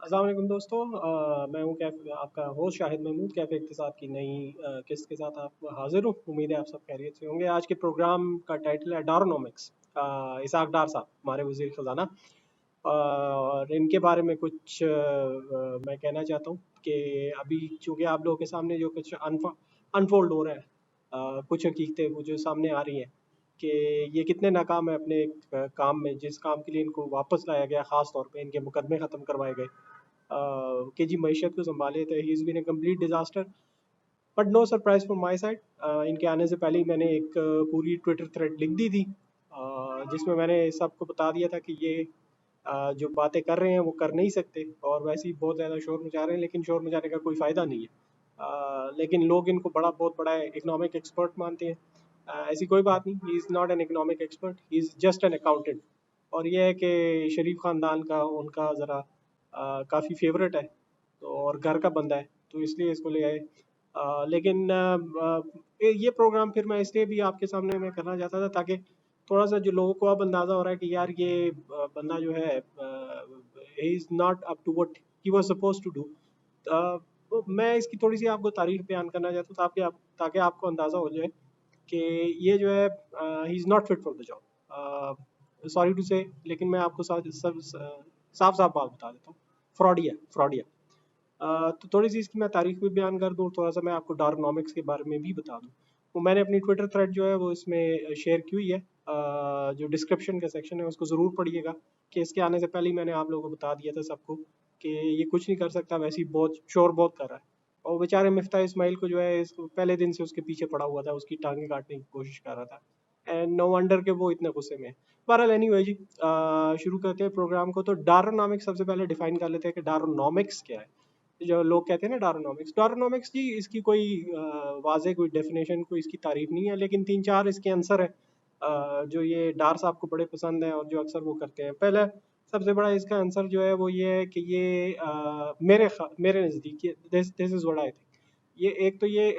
अस्सलाम वालेकुम दोस्तों। मैं हूं आपका होस्ट शाहिद महमूद कैफ़े इक़्तिसाद की नई किस्त के साथ आप हाजिर हूँ। उम्मीद है आप सब खैरियत से होंगे। आज के प्रोग्राम का टाइटल है डारोनॉमिक्स। इसाक डार साहब हमारे वज़ीर ख़जाना, और इनके बारे में कुछ मैं कहना चाहता हूँ कि अभी चूँकि आप लोगों के सामने जो कुछ अनफोल्ड हो रहा है, कुछ हकीकतें वो जो सामने आ रही हैं कि ये कितने नाकाम है अपने काम में, जिस काम के लिए इनको वापस लाया गया, ख़ास तौर पे इनके मुकदमे ख़त्म करवाए गए कि जी मैशत को संभाले थे। He is been a complete disaster, but no surprise from my side. इनके आने से पहले ही मैंने एक पूरी ट्विटर थ्रेड लिख दी थी, जिसमें मैंने सबको बता दिया था कि ये जो बातें कर रहे हैं वो कर नहीं सकते, और वैसे ही बहुत ज़्यादा शोर मचा रहे हैं, लेकिन शोर मचाने का कोई फ़ायदा नहीं है। लेकिन लोग इनको बहुत बड़ा इकोनॉमिक एक्सपर्ट मानते हैं। ऐसी कोई बात नहीं, ही is not an economic expert, he is just an accountant. और ये है कि शरीफ ख़ानदान का उनका ज़रा काफ़ी फेवरेट है, तो और घर का बंदा है, तो इसलिए इसको ले आए। लेकिन ये प्रोग्राम फिर मैं इसलिए भी आपके सामने मैं करना चाहता था ताकि थोड़ा सा जो लोगों को अब अंदाज़ा हो रहा है कि यार ये बंदा जो है he is not up to what he was suppose to do. तो मैं इसकी थोड़ी सी आपको तारीफ बयान करना चाहता हूँ ताकि आपको अंदाज़ा हो जाए कि ये जो है he is not fit for the job. Sorry to say, लेकिन मैं आपको साफ साफ बात बता देता हूँ, फ्रॉडिया फ्रॉडिया। तो थोड़ी सी इसकी मैं तारीख भी बयान कर दूँ, थोड़ा सा मैं आपको डार्कोनॉमिक्स के बारे में भी बता दूँ। वो मैंने अपनी ट्विटर थ्रेड जो है वो इसमें शेयर की हुई है। जो डिस्क्रिप्शन का सेक्शन है उसको ज़रूर पढ़िएगा, कि इसके आने से पहले ही मैंने आप लोगों को बता दिया था सबको कि ये कुछ नहीं कर सकता, वैसे ही बहुत शोर बहुत कर रहा है। और बेचारे मिफ्ता इस्माइल को जो है इसको पहले दिन से उसके पीछे पड़ा हुआ था, उसकी टांगें काटने की कोशिश कर रहा था, एंड नो वंडर के वो इतने गुस्से में है। बहरहाल एनीवे जी, शुरू करते हैं प्रोग्राम को। तो डारोनॉमिक्स सबसे पहले डिफाइन कर लेते हैं कि डारोनॉमिक्स क्या है। जो लोग कहते हैं ना डारोनॉमिक्स जी, इसकी कोई वाज़ेह कोई डेफिनेशन, कोई इसकी तारीफ नहीं है, लेकिन तीन चार इसके आंसर है जो ये डार साहब को बड़े पसंद है और जो अक्सर वो करते हैं। पहले सबसे बड़ा इसका आंसर जो है वो ये है कि ये मेरे नज़दीक this this is what I think. ये एक तो ये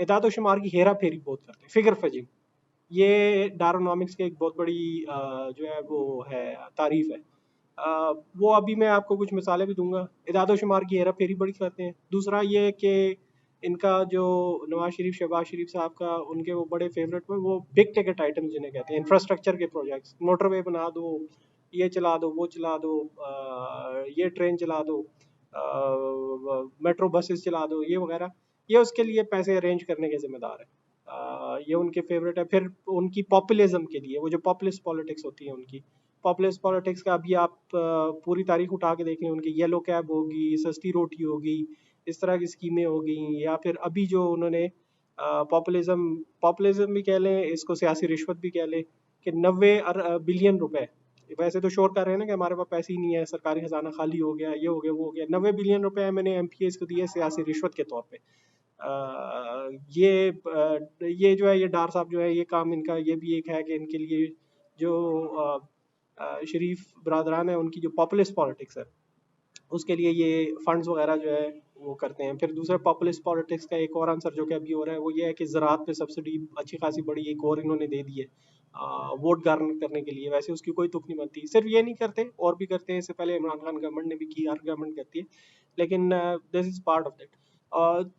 इदाद शुमार की हेरा फेरी बहुत करते हैं, फिगर फजिंग। ये डारोनॉमिक्स की एक बहुत बड़ी जो है वो है तारीफ है। वो अभी मैं आपको कुछ मिसालें भी दूंगा। इदाद शुमार की हेरा फेरी बड़ी करते हैं। दूसरा ये कि इनका जो नवाज शरीफ शहबाज शरीफ साहब का, उनके वो बड़े फेवरेट में वो बिग टिकट आइटम जिन्हें कहते हैं, इंफ्रास्ट्रक्चर के प्रोजेक्ट्स, मोटरवे बना दो, ये चला दो, वो चला दो, ये ट्रेन चला दो, मेट्रो बसेस चला दो, ये वगैरह, ये उसके लिए पैसे अरेंज करने के जिम्मेदार है। ये उनके फेवरेट है। फिर उनकी पॉपुलिज्म के लिए वो जो पॉपुलिस्ट पॉलिटिक्स होती है उनकी, पॉपुलिस्ट पॉलिटिक्स का अभी आप पूरी तारीख उठा के देख लें, उनकी येलो कैब होगी, सस्ती रोटी होगी, इस तरह की स्कीमें होगी, या फिर अभी जो उन्होंने पॉपुलिज्म पॉपुलिज्म भी कह लें इसको, सियासी रिश्वत भी कह लें, कि 90 बिलियन रुपए, वैसे तो शोर कर रहे हैं ना कि हमारे पास पैसे ही नहीं है, सरकारी खजाना खाली हो गया, ये हो गया, वो हो गया। 90 बिलियन रुपए मैंने एमपीएस को दिए सियासी रिश्वत के तौर पे। ये जो है, ये डार साहब जो है, ये काम इनका ये भी एक है कि इनके लिए जो शरीफ बरदरान है, उनकी जो पॉपुलिस्ट पॉलिटिक्स है उसके लिए ये फंड्स वगैरह जो है वो करते हैं। फिर दूसरा पॉपुलिस्ट पॉलिटिक्स का एक और आंसर जो कि अभी हो रहा है वो ये है कि ज़राअत पे सब्सिडी अच्छी खासी बड़ी एक और इन्होंने दे दी है वोट गार्नर करने के लिए। वैसे उसकी कोई तुक नहीं बनती, सिर्फ ये नहीं करते और भी करते हैं। इससे पहले इमरान खान गवर्नमेंट ने भी की, हर गवर्नमेंट करती है, लेकिन this is part of that.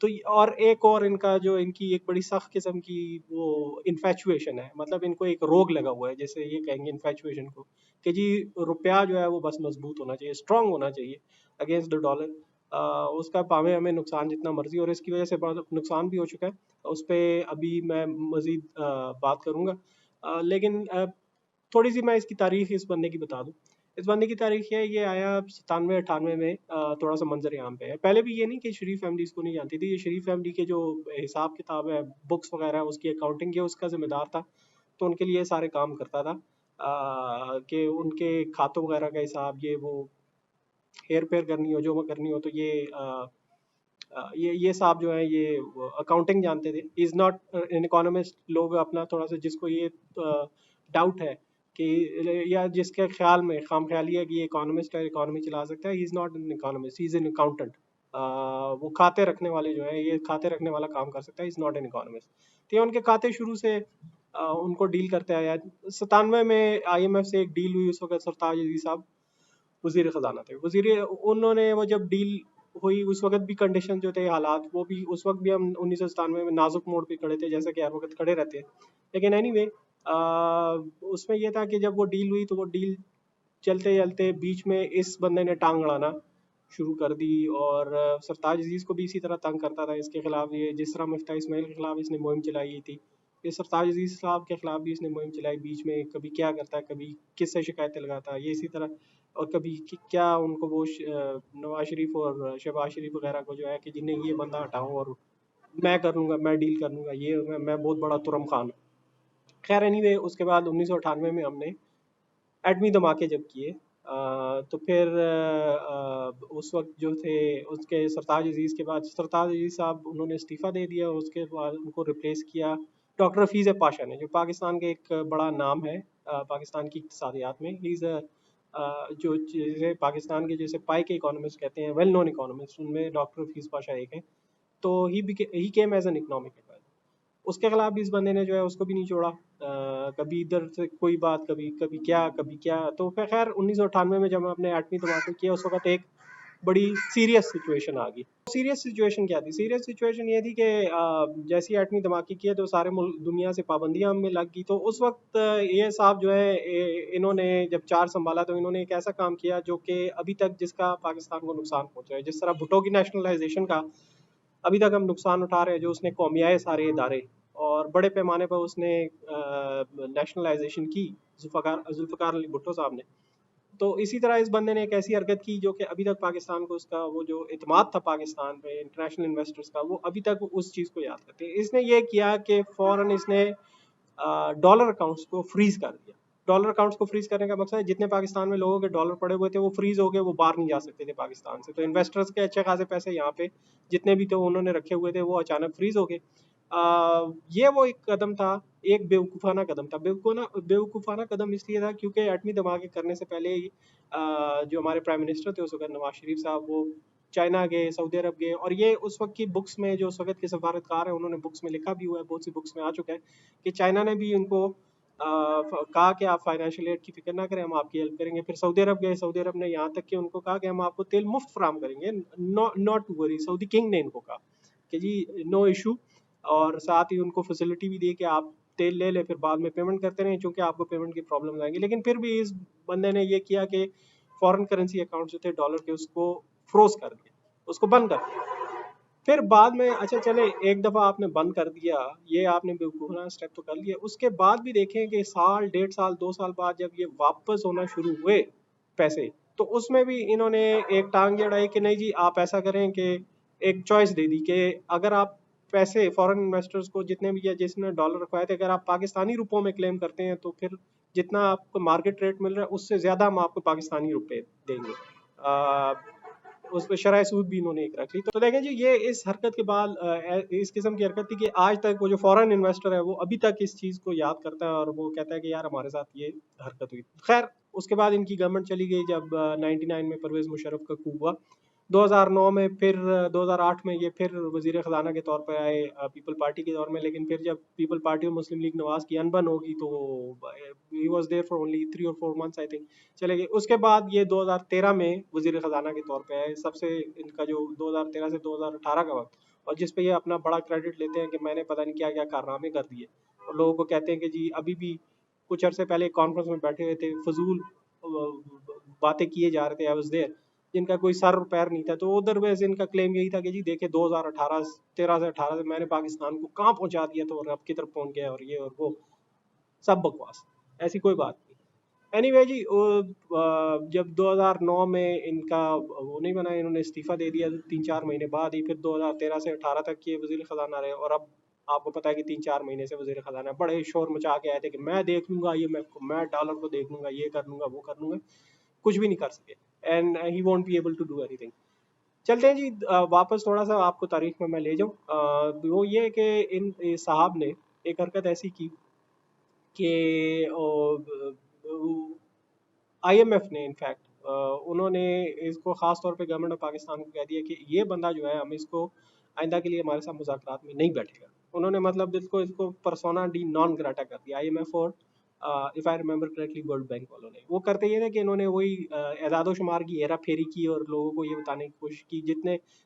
तो और एक और इनका जो इनकी एक बड़ी सख्त किस्म की वो इन्फेचुएशन है, मतलब इनको एक रोग लगा हुआ है, जैसे ये कहेंगे इन्फेचुएशन को, कि जी रुपया जो है वो बस मजबूत होना चाहिए, स्ट्रांग होना चाहिए अगेंस्ट द डॉलर। उसका भावें हमें नुकसान जितना मर्जी, और इसकी वजह से बड़ा नुकसान भी हो चुका है, उस पर अभी मैं मजीद बात करूँगा। लेकिन थोड़ी सी मैं इसकी तारीख इस बंदे की बता दूं। इस बंदे की तारीख ये आया 97-98 में। थोड़ा सा मंजर यहाँ पे है। पहले भी ये नहीं कि शरीफ फैमिली इसको नहीं जानती थी, ये शरीफ फैमिली के जो हिसाब किताब है, बुक्स वगैरह, उसकी अकाउंटिंग के उसका जिम्मेदार था, तो उनके लिए सारे काम करता था। कि उनके खातों वगैरह का हिसाब, ये वो हेर फेर करनी हो, जो करनी हो, तो ये साहब जो है ये अकाउंटिंग जानते थे। Is not an economist. लोग अपना थोड़ा सा, जिसको ये डाउट है कि, या जिसके ख्याल में खाम ख्याली है कि ये इकोनॉमिस्ट है, इकोनॉमी चला सकता है, he is not an economist, he is an accountant. वो खाते रखने वाले जो है, ये खाते रखने वाला काम कर सकता है, इज़ नॉट एन इकोनॉमिस्ट। तो ये उनके खाते शुरू से उनको डील करते आया। 97 में आईएमएफ से एक डील हुई, उस वक्त सरताज अजीज साहब वजीर खजाना थे। वजीर उन्होंने वो जब डील हुई उस वक्त भी कंडीशन जो थे, हालात वो भी उस वक्त भी हम 1997 में नाजुक मोड़ पे खड़े थे, जैसा कि हर वक्त खड़े रहते हैं। लेकिन एनीवे उसमें ये था कि जब वो डील हुई तो वो डील चलते चलते बीच में इस बंदे ने टांग अड़ाना शुरू कर दी, और सरताज अजीज को भी इसी तरह तंग करता था इसके खिलाफ। ये जिस तरह मुफ्ता इस्माइल के खिलाफ इसने मुहिम चलाई थी, ये सरताज अजीज साहब के खिलाफ भी इसने मुहिम चलाई। बीच में कभी क्या करता है, कभी किससे शिकायतें लगाता है ये इसी तरह, और कभी क्या उनको वो नवाज शरीफ और शहबाज शरीफ वगैरह को जो है कि जिन्हें ये बंदा हटाऊं और मैं कर लूँगा, मैं डील कर लूँगा, ये मैं बहुत बड़ा तुरम खान हूँ। खैर एनीवे उसके बाद 1998 में हमने एटमी धमाके जब किए, तो फिर उस वक्त जो थे उसके सरताज अजीज़ के बाद सरताज अजीज़ साहब उन्होंने इस्तीफ़ा दे दिया। उसके बाद उनको रिप्लेस किया डॉक्टर हफीज़ पाशा ने, जो पाकिस्तान के एक बड़ा नाम है पाकिस्तान की इक़्तिसादियात में। ही इज़ जो जैसे पाकिस्तान के जैसे पाई के इकोनॉमिस्ट कहते हैं, वेल नोन इकोनॉमिस्ट, उनमें डॉक्टर हफीज़ पाशा एक हैं। तो he came as an economic adviser. उसके खिलाफ भी इस बंदे ने जो है उसको भी नहीं छोड़ा। कभी इधर से कोई बात, कभी कभी क्या कभी क्या। तो फिर खैर 1998 में जब हमने एटमी धमाके किया उस वक्त एक बड़ी सीरियस सिचुएशन आ गई। सीरियस सिचुएशन क्या थी? सीरियस सिचुएशन ये थी कि जैसे ही एटमी धमाके किए तो सारे मुल्क दुनिया से पाबंदियां हमें लग गई। तो उस वक्त ये साहब जो है इन्होंने जब चार्ज संभाला तो इन्होंने एक ऐसा काम किया जो कि अभी तक जिसका पाकिस्तान को नुकसान पहुंचा है। जिस तरह भुट्टो की नेशनलाइजेशन का अभी तक हम नुकसान उठा रहे हैं, जो उसने कौमियाए सारे इदारे और बड़े पैमाने पर उसने नेशनलाइजेशन की जुल्फ़िकार अली भुट्टो साहब ने। तो इसी तरह इस बंदे ने एक ऐसी हरकत की जो कि अभी तक पाकिस्तान को उसका वो जो इत्मीनान था पाकिस्तान पे इंटरनेशनल इन्वेस्टर्स का, वो अभी तक उस चीज़ को याद करते हैं। इसने ये किया कि फ़ौरन इसने डॉलर अकाउंट्स को फ्रीज कर दिया। डॉलर अकाउंट्स को फ्रीज करने का मकसद है जितने पाकिस्तान में लोगों के डॉलर पड़े हुए थे वो फ्रीज हो गए, वो बाहर नहीं जा सकते थे पाकिस्तान से। तो इन्वेस्टर्स के अच्छे खासे पैसे यहाँ पे जितने भी थे उन्होंने रखे हुए थे वो अचानक फ्रीज हो गए। ये वो एक कदम था, एक बेवकूफ़ाना कदम था। बेवकूफ़ाना कदम इसलिए था क्योंकि एटमी धमाके करने से पहले ही जो हमारे प्राइम मिनिस्टर थे उस वक्त नवाज शरीफ साहब, वो चाइना गए, सऊदी अरब गए। और ये उस वक्त की बुक्स में जो उस वक्त के सफारतकार हैं उन्होंने बुक्स में लिखा भी हुआ है, बहुत सी बुक्स में आ चुका है कि चाइना ने भी उनको कहा कि आप फाइनेंशियल एड की फिक्र ना करें, हम आपकी हेल्प करेंगे। फिर सऊदी अरब गए, सऊदी अरब ने यहाँ तक कि उनको कहा कि हम आपको तेल मुफ्त फराम करेंगे, not to worry. Saudi king ने इनको कहा कि जी नो इशू, और साथ ही उनको फैसिलिटी भी दी कि आप तेल ले ले, फिर बाद में पेमेंट करते रहें चूंकि आपको पेमेंट की प्रॉब्लम आएंगी। लेकिन फिर भी इस बंदे ने ये किया कि फॉरेन करेंसी अकाउंट जो थे डॉलर के उसको फ्रोज कर दिया, उसको बंद कर दिया। फिर बाद में अच्छा चले, एक दफ़ा आपने बंद कर दिया, ये आपने बेवकूफ़ाना स्टेप तो कर लिया। उसके बाद भी देखें कि साल, 1.5 साल, 2 साल बाद जब ये वापस होना शुरू हुए पैसे, तो उसमें भी इन्होंने एक टांग अड़ाई कि नहीं जी आप ऐसा करें कि एक चॉइस दे दी कि अगर आप पैसे फॉरेन इन्वेस्टर्स को जितने भी या जिसने डॉलर रखवाए थे, अगर आप पाकिस्तानी रुपयों में क्लेम करते हैं तो फिर जितना आपको मार्केट रेट मिल रहा है उससे ज़्यादा हम आपको पाकिस्तानी रुपए देंगे। उस पर शरह सूद भी इन्होंने एक रख ली। तो देखें जी ये इस हरकत के बाद इस किस्म की हरकत थी कि आज तक वो जो फॉरेन इन्वेस्टर है वो अभी तक इस चीज़ को याद करता है और वो कहता है कि यार हमारे साथ ये हरकत हुई। खैर उसके बाद इनकी गवर्नमेंट चली गई। जब 99 में परवेज़ मुशर्रफ का coup हुआ, 2009 में, फिर 2008 में ये फिर वजीर ख़जाना के तौर पर आए पीपल पार्टी के तौर में। लेकिन फिर जब पीपल पार्टी और मुस्लिम लीग नवाज की अनबन होगी तो he was there for only 3 और 4 मंथ्स आई थिंक, चले गए। उसके बाद ये 2013 में वजीर ख़जाना के तौर पे आए। सबसे इनका जो 2013 से 2018 का वक्त, और जिस पे ये अपना बड़ा क्रेडिट लेते हैं कि मैंने पता नहीं क्या क्या कारनामे कर दिए, और लोगों को कहते हैं कि जी अभी भी कुछ अरसे पहले कॉन्फ्रेंस में बैठे हुए थे, फजूल बातें किए जा रहे थे, आई वाज देयर, जिनका कोई सर और पैर नहीं था। तो उधर वैसे इनका क्लेम यही था कि जी देखिए 2018 13 से 18 से मैंने पाकिस्तान को कहाँ पहुंचा दिया था और अब की तरफ पहुंच गया, और ये और वो सब बकवास, ऐसी कोई बात नहीं। एनीवे जी जब 2009 में इनका वो नहीं बना, इन्होंने इस्तीफा दे दिया 3-4 महीने बाद ही। फिर 2013 से 18 तक ये वजीर खजाना रहे, और अब आपको पता है कि 3-4 महीने से वजीर खजाना बड़े शोर मचा के आए थे कि मैं देख लूंगा IMF को, मैं डॉलर को देख लूंगा, ये कर लूंगा वो कर लूंगा। कुछ भी नहीं कर सके, and he won't be able to do anything. चलते हैं जी वापस थोड़ा सा आपको तारीख में मैं ले जाऊँ। वो ये कि इन साहब ने एक हरकत ऐसी की कि IMF ने इनफैक्ट उन्होंने इसको ख़ास तौर पे गवर्नमेंट ऑफ पाकिस्तान को कह दिया कि ये बंदा जो है हम इसको आइंदा के लिए हमारे साथ मुज़ाकरात में नहीं बैठेगा। उन्होंने मतलब इसको इसको परसोना डी नॉन ग्राटा कर दिया IMF और if I remember correctly world bank वालों ने। वो करते ये थे कि इन्होंने वही एदाद शुमार की हेरा फेरी की और लोगों को ये बताने की कोशिश की,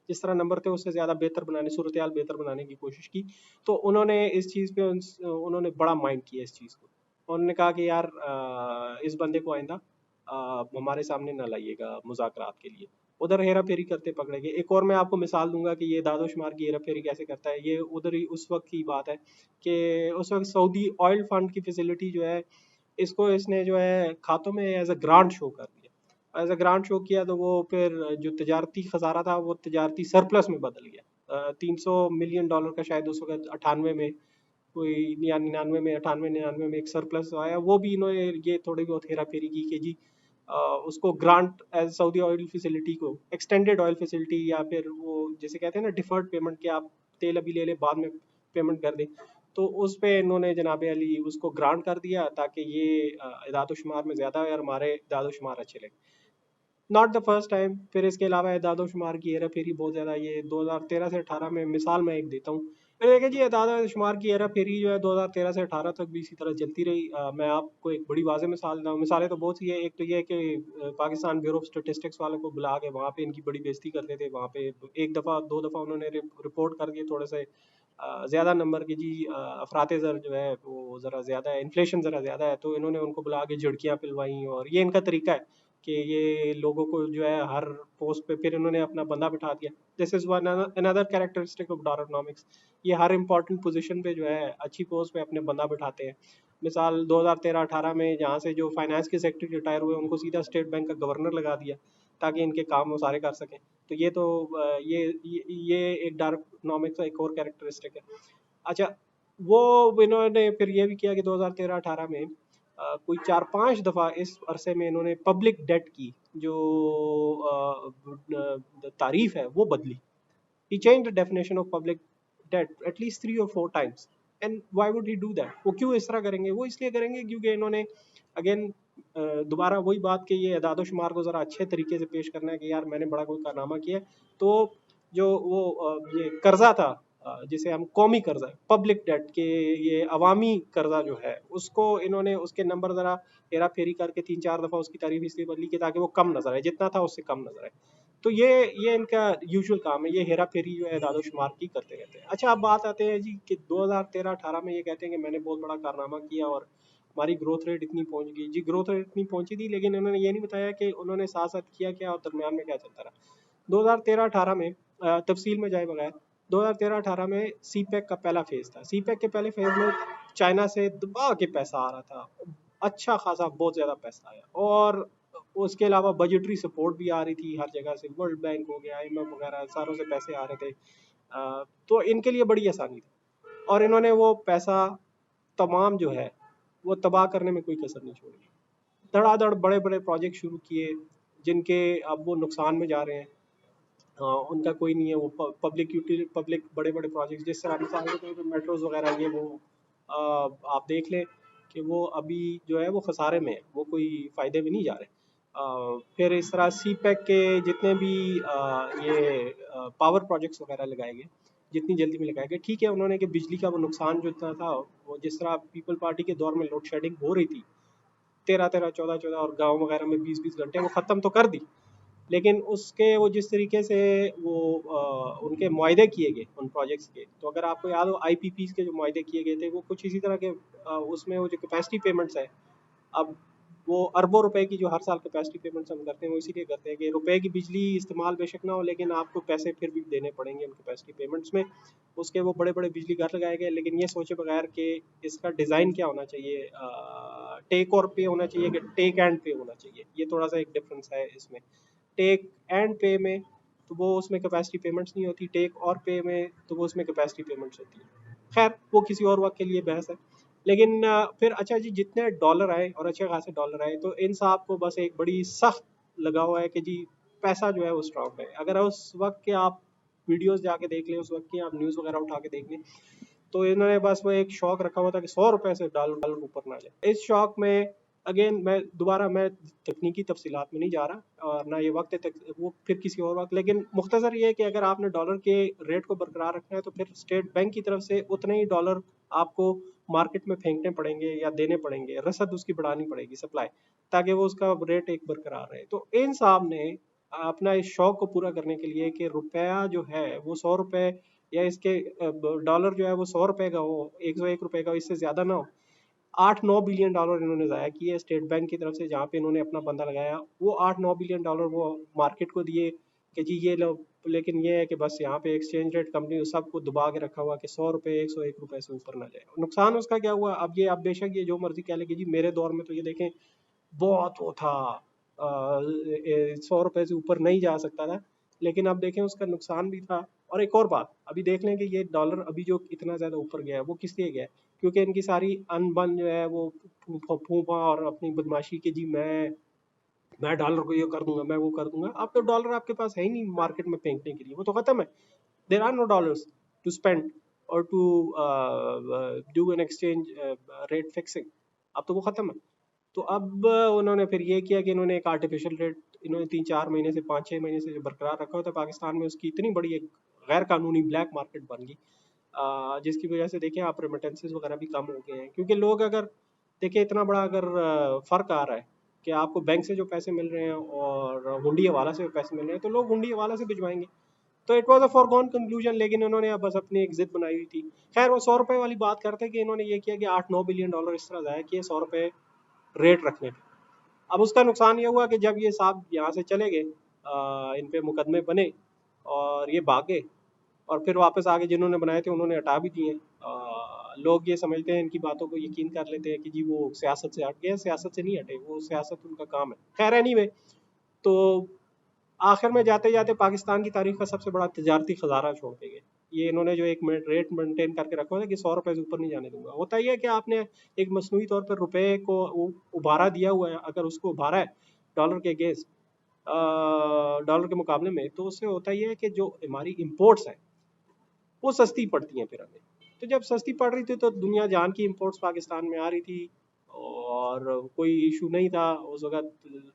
जिस तरह नंबर थे उससे ज़्यादा बेहतर बनाने, सूरत हाल बेहतर बनाने की कोशिश की। तो उन्होंने इस चीज़ पे उन्होंने बड़ा माइंड किया इस चीज़ को। उन्होंने कहा कि यार इस बंदे को आइंदा हमारे सामने ना लाइएगा मुज़ाकरात के लिए। उधर हेरा फेरी करते पकड़े गए। एक और मैं आपको मिसाल दूंगा कि ये दादो शुमार की हेरा फेरी कैसे करता है। ये उधर ही उस वक्त की बात है कि उस वक्त सऊदी ऑयल फंड की फैसिलिटी जो है, इसको इसने जो है खातों में एज अ ग्रांट शो कर दिया। एज अ ग्रांट शो किया तो वो फिर जो तजारती खसारा था वो तजारती सरप्लस में बदल गया। 300 मिलियन डॉलर का शायद उस वक्त 98 में कोई, या 99 में 98 99 में एक सरप्लस आया। वो भी इन्होंने ये थोड़ी बहुत हेरा फेरी की कि जी उसको grant as Saudi oil facility को एक्सटेंडेड ऑयल फैसिलिटी, या फिर वो जैसे कहते हैं ना डिफर्ड पेमेंट, के आप तेल अभी ले ले बाद में पेमेंट कर दें। तो उस पे इन्होंने जनाब अली उसको ग्रांट कर दिया ताकि ये इदाद शुमार में ज़्यादा है और हमारे इदाद शुमार अच्छे लगे। Not the first time. फिर इसके अलावा इदाद शुमार की हेरा फेरी बहुत ज़्यादा, ये 2013 से 18 में मिसाल मैं एक देता हूँ। फिर देखिए जी इदाद शुमार की हेरा फेरी जो है 2013 से 18 तक भी इसी तरह चलती रही। मैं आपको एक बड़ी वाज़ेह मिसाल दूँ, मिसालें तो बहुत सी है। एक तो ये है कि पाकिस्तान ब्यूरो ऑफ स्टेटिस्टिक्स वालों को बुला के वहाँ पे इनकी बड़ी बेइज्जती करते थे। वहाँ पे एक दफ़ा दो दफ़ा उन्होंने रिपोर्ट कर दिए थोड़े से ज़्यादा नंबर की जी, अफरात ज़र जो है वो ज़रा ज़्यादा है, इन्फ्लेशन ज़रा ज़्यादा है, तो इन्होंने उनको बुला के झिड़कियाँ पिलवाई। और ये इनका तरीका है कि ये लोगों को जो है हर पोस्ट पे फिर इन्होंने अपना बंदा बिठा दिया। This is one another characteristic of dollarnomics. ये हर इंपॉर्टेंट पोजीशन पे जो है अच्छी पोस्ट पे अपने बंदा बिठाते हैं। मिसाल 2013-18 में जहाँ से जो फाइनेंस के सेक्रेटरी रिटायर हुए उनको सीधा स्टेट बैंक का गवर्नर लगा दिया ताकि इनके काम वो सारे कर सकें। तो ये तो ये एक डॉलरनॉमिक्स का एक और कैरेक्टरिस्टिक है। अच्छा, वो इन्होंने फिर ये भी किया कि 2013-18 में कोई 4-5 दफ़ा इस अरसे में इन्होंने पब्लिक डेट की जो तारीफ है वो बदली। He changed the definition of public debt at least 3 or 4 times. And why would he do that? वो क्यों इस तरह करेंगे? वो इसलिए करेंगे क्योंकि इन्होंने अगेन दोबारा वही बात कि ये अदाद शुमार को ज़रा अच्छे तरीके से पेश करना है कि यार मैंने बड़ा कोई कारनामा किया है। तो जो वो ये कर्जा था जिसे हम कौमी कर्जा, पब्लिक डेट के, ये अवामी कर्जा जो है उसको इन्होंने उसके नंबर ज़रा हेरा फेरी करके 3-4 दफ़ा उसकी तारीफ इसलिए बदली कि ताकि वो कम नजर आए, जितना था उससे कम नजर आए। तो ये इनका यूजुअल काम है। ये हेरा फेरी जो है दादो शुमार की करते रहते हैं। अच्छा, अब बात आते हैं जी कि 2013-18 में ये कहते हैं कि मैंने बहुत बड़ा कारनामा किया और हमारी ग्रोथ रेट इतनी पहुंच गई। जी ग्रोथ रेट इतनी पहुंची थी, लेकिन उन्होंने ये नहीं बताया कि उन्होंने साथ साथ किया क्या और दरमियान में क्या चलता रहा। 2013-18 में तफसील में जाए बगैर 2013-18 में सी पैक का पहला फेज था। सी पैक के पहले फेज में चाइना से दबा के पैसा आ रहा था, अच्छा खासा बहुत ज़्यादा पैसा आया। और उसके अलावा बजटरी सपोर्ट भी आ रही थी हर जगह से, वर्ल्ड बैंक हो गया, IMF वगैरह सारों से पैसे आ रहे थे। तो इनके लिए बड़ी आसानी थी और इन्होंने वो पैसा तमाम जो है वो तबाह करने में कोई कसर नहीं छोड़ी। धड़ाधड़ बड़े बड़े प्रोजेक्ट शुरू किए जिनके अब वो नुकसान में जा रहे हैं। उनका कोई नहीं है। वो पब्लिक बड़े बड़े प्रोजेक्ट जिस तरह मिसाल के तौर पर मेट्रोज वगैरह, ये वो आप देख लें कि वो अभी जो है वो खसारे में है, वो कोई फ़ायदे में नहीं जा रहे। फिर इस तरह सी पैक के जितने भी ये पावर प्रोजेक्ट्स वगैरह लगाए गए, जितनी जल्दी में लगाए गए, ठीक है उन्होंने कि बिजली का वो नुकसान जो इतना था, वो जिस तरह पीपल पार्टी के दौर में लोड शेडिंग हो रही थी 13-13 14-14 और गांव वगैरह में 20-20 घंटे, वो ख़त्म तो कर दी। लेकिन उसके वो जिस तरीके से वो उनके मुआहदे किए गए उन प्रोजेक्ट्स के, तो अगर आपको याद हो IPPs के जो मुआहदे किए गए थे वो कुछ इसी तरह के उसमें वो जो कैपेसिटी पेमेंट्स है, अब वो अरबों रुपए की जो हर साल कैपेसिटी पेमेंट्स हम करते हैं वो इसीलिए करते हैं कि रुपए की बिजली इस्तेमाल बेशक ना हो लेकिन आपको पैसे फिर भी देने पड़ेंगे उन कैपेसिटी पेमेंट्स में। उसके वो बड़े बड़े बिजली घर लगाए गए, लेकिन ये सोचे बगैर कि इसका डिज़ाइन क्या होना चाहिए, टेक और पे होना चाहिए कि टेक एंड पे होना चाहिए। ये थोड़ा सा एक डिफरेंस है इसमें। टेक एंड पे में तो वो उसमें कैपेसिटी पेमेंट्स नहीं होती, टेक और पे में तो वो उसमें कैपेसिटी पेमेंट्स होती है। खैर वो किसी और वक्त के लिए बहस है। लेकिन फिर अच्छा जी जितने डॉलर आए और अच्छे खासे डॉलर आए, तो इन साहब को बस एक बड़ी सख्त लगा हुआ है कि जी पैसा जो है वो स्ट्रॉन्ग है। अगर उस वक्त के आप वीडियोस जाके देख लें, उस वक्त की आप न्यूज़ वगैरह उठा के देख लें, तो इन्होंने बस वो एक शौक रखा हुआ था कि 100 रुपए से डॉलर ऊपर ना जाए। इस शौक में अगेन मैं तकनीकी तफसीलात में नहीं जा रहा और ना ये वक्त है वो फिर किसी और वक्त। लेकिन मुख्तसर ये है कि अगर आपने डॉलर के रेट को बरकरार रखना है तो फिर स्टेट बैंक की तरफ से उतने ही डॉलर आपको मार्केट में फेंकने पड़ेंगे या देने पड़ेंगे, रसद उसकी बढ़ानी पड़ेगी सप्लाई, ताकि वो उसका रेट एक बरकरार रहे। तो इन साहब ने अपना इस शौक को पूरा करने के लिए कि रुपया जो है वो 100 रुपए या इसके डॉलर जो है वो 100 रुपए का हो, 101 रुपए का, इससे ज्यादा ना हो, 8-9 बिलियन डॉलर इन्होंने ज़ाया किए स्टेट बैंक की तरफ से, जहाँ पे इन्होंने अपना बंदा लगाया। वो 8-9 बिलियन डॉलर वो मार्केट को दिए कि जी ये लो। लेकिन ये है कि बस यहाँ पे एक्सचेंज रेट कंपनी सबको दबा के रखा हुआ कि 100 रुपए 101 रुपए से ऊपर ना जाए। नुकसान उसका क्या हुआ, अब ये, अब बेशक ये जो मर्जी कह ले कि जी मेरे दौर में तो ये देखें बहुत वो था, 100 रुपए से ऊपर नहीं जा सकता था, लेकिन अब देखें उसका नुकसान भी था। और एक और बात अभी देख लें कि ये डॉलर अभी जो इतना ज़्यादा ऊपर गया है वो किस लिए गया है, क्योंकि इनकी सारी अनबन जो है वो फूफा और अपनी बदमाशी के जी मैं डॉलर को ये कर दूंगा, मैं वो कर दूंगा। अब तो डॉलर आपके पास है ही नहीं मार्केट में फेंकने के लिए, वो तो खत्म है। There are no dollars to spend और to do an exchange rate fixing, अब तो वो खत्म है। तो अब उन्होंने फिर ये किया कि इन्होंने एक आर्टिफिशियल रेट इन्होंने 3-4 महीने से 5-6 महीने से जो बरकरार रखा होता है पाकिस्तान में, उसकी इतनी बड़ी एक गैर कानूनी ब्लैक मार्केट बन गई, जिसकी वजह से देखें आप रेमिटेंसेज वगैरह भी कम हो गए हैं। क्योंकि लोग अगर देखिए इतना बड़ा अगर फ़र्क आ रहा है कि आपको बैंक से जो पैसे मिल रहे हैं और हुंडी हवाला से पैसे मिल रहे हैं, तो लोग हुंडी हवाला से भिजवाएंगे। तो it was a foregone conclusion, लेकिन उन्होंने अब बस अपनी एक जिद बनाई हुई थी। खैर वो 100 रुपए वाली बात करते कि इन्होंने ये किया कि 8-9 बिलियन डॉलर इस तरह ज़ाया किए 100 रुपए रेट रखने पे। अब उसका नुकसान ये हुआ कि जब ये साहब यहाँ से चले गए, इन पे मुकदमे बने और ये भागे, और फिर वापस आके जिन्होंने बनाए थे उन्होंने हटा भी दिए। लोग ये समझते हैं, इनकी बातों को यकीन कर लेते हैं कि जी वो सियासत से हट गए, सियासत से नहीं हटे, वो सियासत उनका काम है। खैर एनीवे, तो आखिर में जाते जाते पाकिस्तान की तारीख का सबसे बड़ा तजारती खजाना छोड़ के गए। ये इन्होंने जो एक रेट मेंटेन करके रखा है कि 100 रुपए से ऊपर नहीं जाने दूंगा। होता ही है कि आपने एक मसनूई तौर पर रुपए को उभारा दिया हुआ है, अगर उसको उभारा है डॉलर के अगेंस्ट, डॉलर के मुकाबले में, तो उससे होता ही है कि जो हमारी इम्पोर्ट्स हैं वो सस्ती पड़ती हैं फिर हमें। तो जब सस्ती पड़ रही थी तो दुनिया जान की इम्पोर्ट्स पाकिस्तान में आ रही थी और कोई इशू नहीं था उस वक्त।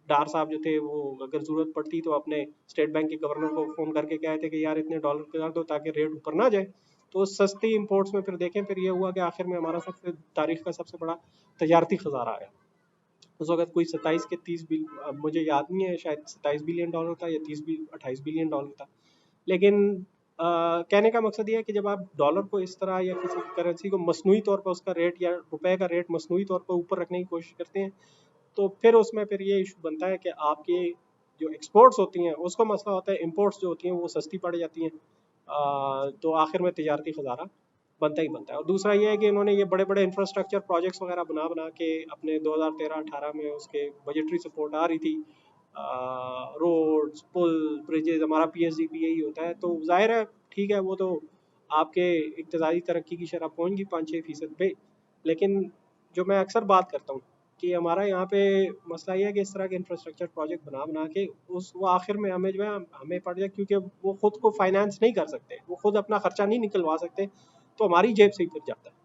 डार साहब जो थे वो अगर ज़रूरत पड़ती तो अपने स्टेट बैंक के गवर्नर को फ़ोन करके कहते कि यार इतने डॉलर कर दो ताकि रेट ऊपर ना जाए। तो सस्ती इम्पोर्ट्स में फिर देखें, फिर ये हुआ कि आखिर में हमारा सबसे तारीख का सबसे बड़ा तजारती खजाना आया। उस वक्त कोई 27 के 30 बिल, अब मुझे याद नहीं है, शायद 27 बिलियन डॉलर था या 28 बिलियन डॉलर था। लेकिन कहने का मकसद ये है कि जब आप डॉलर को इस तरह या किसी करेंसी को मसनूई तौर पर उसका रेट या रुपए का रेट मसनूई तौर पर ऊपर रखने की कोशिश करते हैं, तो फिर उसमें फिर ये इशू बनता है कि आपकी जो एक्सपोर्ट्स होती हैं उसका मसला होता है, इम्पोर्ट्स जो होती हैं वो सस्ती पड़ जाती हैं। तो आखिर में तजारती खजाना बनता ही बनता है। और दूसरा ये है कि इन्होंने ये बड़े बड़े इंफ्रास्ट्रक्चर प्रोजेक्ट्स वगैरह बना बना के अपने 2013-18 में उसके बजटरी सपोर्ट आ रही थी, रोड्स पुल ब्रिजेज, हमारा पीएसडी भी यही होता है। तो जाहिर है ठीक है, वो तो आपके इक़्तिसादी तरक्की की शरह पहुँच गई 5-6% पे। लेकिन जो मैं अक्सर बात करता हूँ कि हमारा यहाँ पे मसला ये है कि इस तरह के इंफ्रास्ट्रक्चर प्रोजेक्ट बना बना के उस वो आखिर में हमें जो है हमें पड़ जाए, क्योंकि वो खुद को फाइनेंस नहीं कर सकते, वो खुद अपना खर्चा नहीं निकलवा सकते, तो हमारी जेब से ही फिर जाता है।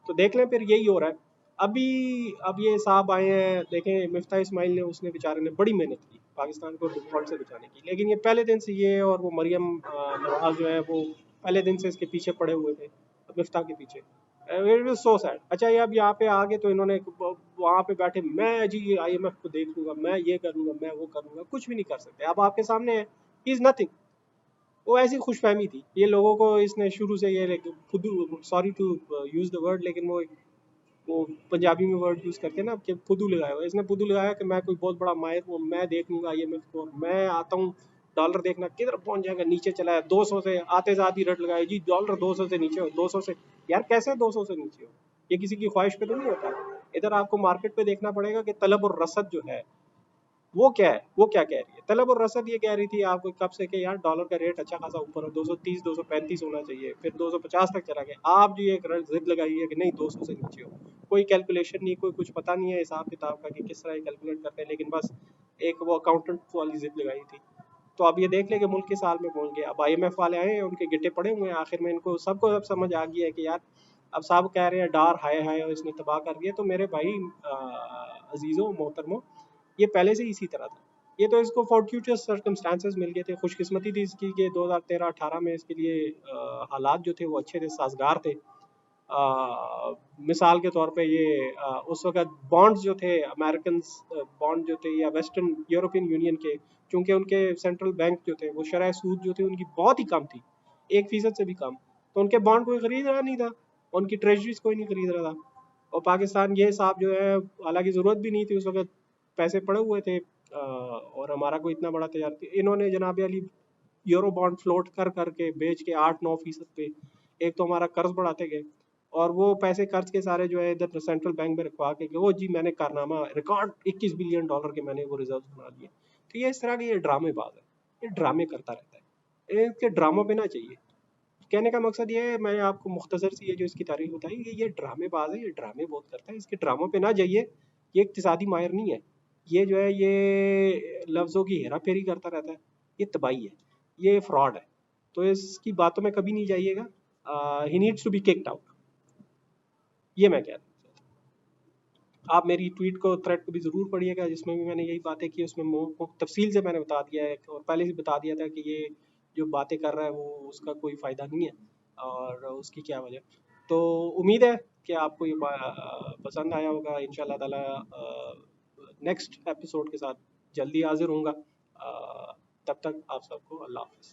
तो देख लें फिर यही हो रहा है अभी। अब ये साहब आए हैं, देखें मिफ्ता इस्माइल ने, उसने बेचारे ने बड़ी मेहनत की पाकिस्तान को डिफॉल्ट से बचाने की, लेकिन ये पहले दिन से ये और वो मरियम नवाज जो है वो पहले दिन से इसके पीछे पड़े हुए थे, मिफ्ता के पीछे। It is so sad. अच्छा ये अब यहाँ पे आ गए तो इन्होंने वहाँ पे बैठे, मैं जी IMF को देख लूंगा, मैं ये कर लूंगा, मैं वो कर लूंगा, कुछ भी नहीं कर सकते। अब आपके सामने है, इज नथिंग। वो ऐसी खुशफहमी थी ये लोगों को, इसने शुरू से ये फुदू, sorry to use the word, लेकिन वो पंजाबी में वर्ड यूज करके ना कि फुदू लगाया हुआ, इसने फुदू लगाया कि मैं कोई बहुत बड़ा माहिर हूँ, मैं देख लूंगा IMF को, मैं आता हूँ, डॉलर देखना किधर पहुंच जाएगा, नीचे चला है 200 से, आते साथ ही रट लगाए जी डॉलर 200 से नीचे हो, 200 से। यार कैसे 200 से नीचे हो, ये किसी की ख्वाहिश पे तो नहीं होता। इधर आपको मार्केट पे देखना पड़ेगा कि तलब और रसद जो है वो क्या है, वो क्या कह रही है। तलब और रसद ये कह रही थी आपको कब से कि यार डॉलर का रेट अच्छा खासा ऊपर है, 230 235 होना चाहिए, फिर 250 तक चला गया। आप जो ये जिद लगाई है कि नहीं 200 से नीचे हो, कोई कैलकुलेशन नहीं, कोई कुछ पता नहीं है हिसाब किताब का कि किस तरह कैलकुलेट करते हैं, लेकिन बस एक वो अकाउंटेंट वाली जिद लगाई थी। तो अब ये देख ले कि मुल्क के साल में पहुंच गया। अब IMF वाले आए हैं, उनके गिट्टे पड़े हुए हैं, आखिर में इनको सबको अब समझ आ गया है कि यार अब साहब कह रहे हैं डार हाय हाय और इसने तबाह कर दिया। तो मेरे भाई अजीज़ों मोहतरमों, ये पहले से ही इसी तरह था। ये तो इसको फॉर्ट्यूटस सर्कमस्टांसेस मिल गए थे, खुशकिस्मती थी इसकी कि 2013-18 में इसके लिए हालात जो थे वो अच्छे थे, साजगार थे। मिसाल के तौर पे ये उस वक्त बॉन्ड्स जो थे अमेरिकन बॉन्ड जो थे या वेस्टर्न यूरोपियन यूनियन के, चूंकि उनके सेंट्रल बैंक जो थे वो शरह सूद जो थी उनकी बहुत ही कम थी, 1% से भी कम, तो उनके बॉन्ड कोई खरीद रहा नहीं था, उनकी ट्रेजरीज कोई नहीं खरीद रहा था। और पाकिस्तान ये साहब जो है, हालांकि ज़रूरत भी नहीं थी उस वक्त, पैसे पड़े हुए थे और हमारा कोई इतना बड़ा तैयार, इन्होंने जनाब अली यूरो बॉन्ड फ्लोट कर करके बेच के 8-9% पे एक तो हमारा कर्ज बढ़ाते गए, और वो पैसे कर्ज के सारे जो है इधर सेंट्रल बैंक में रखवा के वो जी मैंने कारनामा रिकॉर्ड $21 बिलियन के मैंने वो रिजर्व बना लिए। तो ये इस तरह के ये ड्रामेबाज है, ये ड्रामे करता रहता है, इसके ड्रामों पे ना चाहिए। कहने का मकसद ये है, मैंने आपको मुख्तसर सी ये जो इसकी तारीफ बताई, ये ड्रामेबाज है, ये ड्रामे बहुत करता है, इसके ड्रामों पे ना जाइए। ये इक्तिसादी माहिर नहीं है, ये जो है ये लफ्ज़ों की हेरा फेरी करता रहता है, ये तबाही है, ये फ्रॉड है, तो इसकी बातों में कभी नहीं जाइएगा। He needs to be kicked out, ये मैं कह रहा हूँ। आप मेरी ट्वीट को, थ्रेड को भी ज़रूर पढ़िएगा, जिसमें भी मैंने यही बातें की, उसमें तफसील से मैंने बता दिया है और पहले से बता दिया था कि ये जो बातें कर रहा है वो उसका कोई फ़ायदा नहीं है और उसकी क्या वजह। तो उम्मीद है कि आपको ये पसंद आया होगा। इंशाल्लाह ताला नेक्स्ट एपिसोड के साथ जल्दी हाजिर होऊंगा। तब तक आप सबको अल्लाह हाफ़िज़।